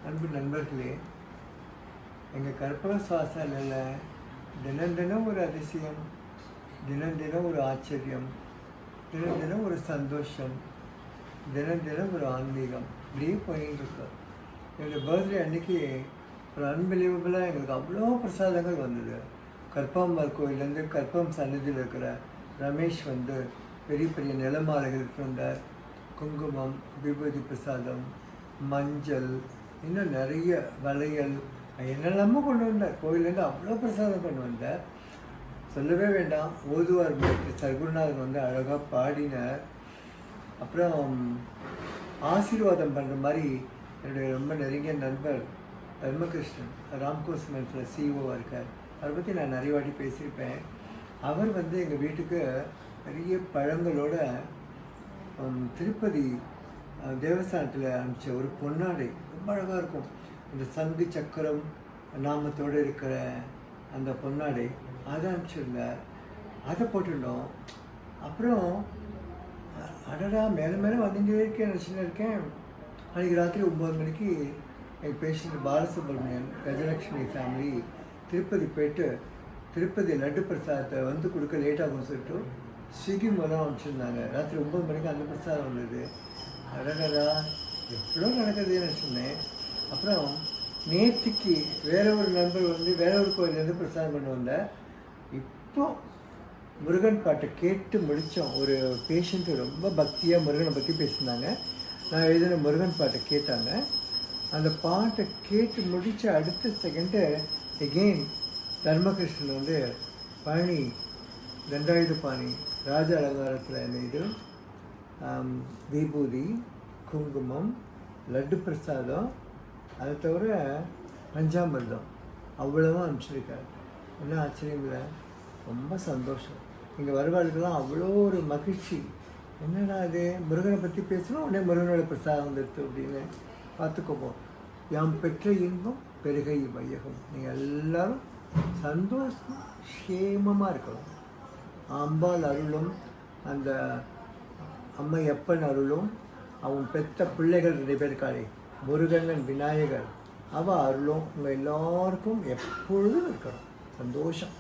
அன்பு நண்பர்களே, எங்கள் கற்பக சுவாசாலையில் தினம் தினம் ஒரு அதிசயம், தினம் தினம் ஒரு ஆச்சரியம், தினம் தினம் ஒரு சந்தோஷம், தினம் தினம் ஒரு ஆன்மீகம் இப்படியே போயின்னு இருக்கோம். எங்கள் பர்த்டே அன்றைக்கி ஒரு அன்பிலீவபிளாக எங்களுக்கு அவ்வளோ பிரசாதங்கள் வந்தது. கற்பகம்பாள் கோயிலேருந்து கற்பகம் சன்னதியில் இருக்கிற ரமேஷ் வந்து பெரிய பெரிய நிலமாலைகள் எடுத்துகிட்டு வந்தார். குங்குமம், விபூதி பிரசாதம், மஞ்சள், இன்னும் நிறைய வளையல் என்னெல்லாமோ கொண்டு வந்தார். கோயிலேருந்து அவ்வளோ பிரசாதம் கொண்டு வந்தார். சொல்லவே வேண்டாம், ஓதுவார் சர்க்குருநாதன் வந்து அழகாக பாடினார். அப்புறம் ஆசீர்வாதம் பண்ணுற மாதிரி என்னுடைய ரொம்ப நெருங்கிய நண்பர் தர்மகிருஷ்ணன் ராம்கோஸ் மென்ஸில் சிஇஓவாக இருக்கார். அதை பற்றி நான் நிறைய வாட்டி பேசியிருப்பேன். அவர் வந்து எங்கள் வீட்டுக்கு நிறைய பழங்களோட திருப்பதி தேவஸ்தானத்தில் அனுப்பிச்ச ஒரு பொன்னாடை ரொம்ப அழகாக இருக்கும். இந்த சங்கு சக்கரம் நாமத்தோடு இருக்கிற அந்த பொன்னாடை அதை அனுப்பிச்சிருந்தார். அதை போட்டுட்டோம். அப்புறம் அடடா மேலே மேலே வந்துட்டே இருக்கேன், நினச்சின்னு இருக்கேன். அன்றைக்கி ராத்திரி 9 மணிக்கு எங்கள் பேஷண்ட் பாலசுப்ரமணியன் கஜலக்ஷ்மி ஃபேமிலி திருப்பதி போய்ட்டு திருப்பதி லட்டு பிரசாதத்தை வந்து கொடுக்க லேட்டாகும்னு சொல்லிட்டு ஸ்விக்கி மூலம் அனுப்பிச்சிருந்தாங்க. ராத்திரி 9 மணிக்கு அந்த பிரசாதம் வந்தது. அடடா எவ்வளோ நடக்குதுன்னு சொன்னேன். அப்புறம் நேற்றுக்கு வேற ஒரு நண்பர் வந்து வேற ஒரு கோயிலேருந்து பிரசாதம் கொண்டு வந்தார். இப்போ முருகன் பாட்டை கேட்டு முடித்தோம். ஒரு பேஷண்ட்டு ரொம்ப பக்தியாக முருகனை பற்றி பேசியிருந்தாங்க. நான் எழுதின முருகன் பாட்டை கேட்டாங்க. அந்த பாட்டை கேட்டு முடித்த அடுத்த செகண்டு எகெயின் தர்மகிருஷ்ணன் வந்து பழனி தண்டாயுதபாணி ராஜ அலங்காரத்தில் இது விபூதி, குங்குமம், லட்டு பிரசாதம், அதை தவிர பஞ்சாமிர்தம் அவ்வளோவும் அனுப்பிச்சிருக்காரு. என்ன ஆச்சரியம் இல்லை, ரொம்ப சந்தோஷம். இங்கே வருவாளுக்கெல்லாம் அவ்வளோ ஒரு மகிழ்ச்சி. என்னடா அது முருகனை பற்றி பேசணும், உடனே முருகனோட பிரசாதம் வந்துடுது அப்படின்னு பார்த்துக்கோப்போம். யாம் பெற்ற இன்பம் பெருகை வையகம். நீங்கள் எல்லோரும் சந்தோஷம் க்ஷேமமாக இருக்கணும். அம்பாள் அருளும் அந்த அம்மையப்பன் அருளும் அவன் பெற்ற பிள்ளைகள் 2 பேர் இருக்காளே முருகன் விநாயகர், அவள் அருளும் உங்கள் எல்லாருக்கும் எப்பொழுதும் இருக்கணும். சந்தோஷம்.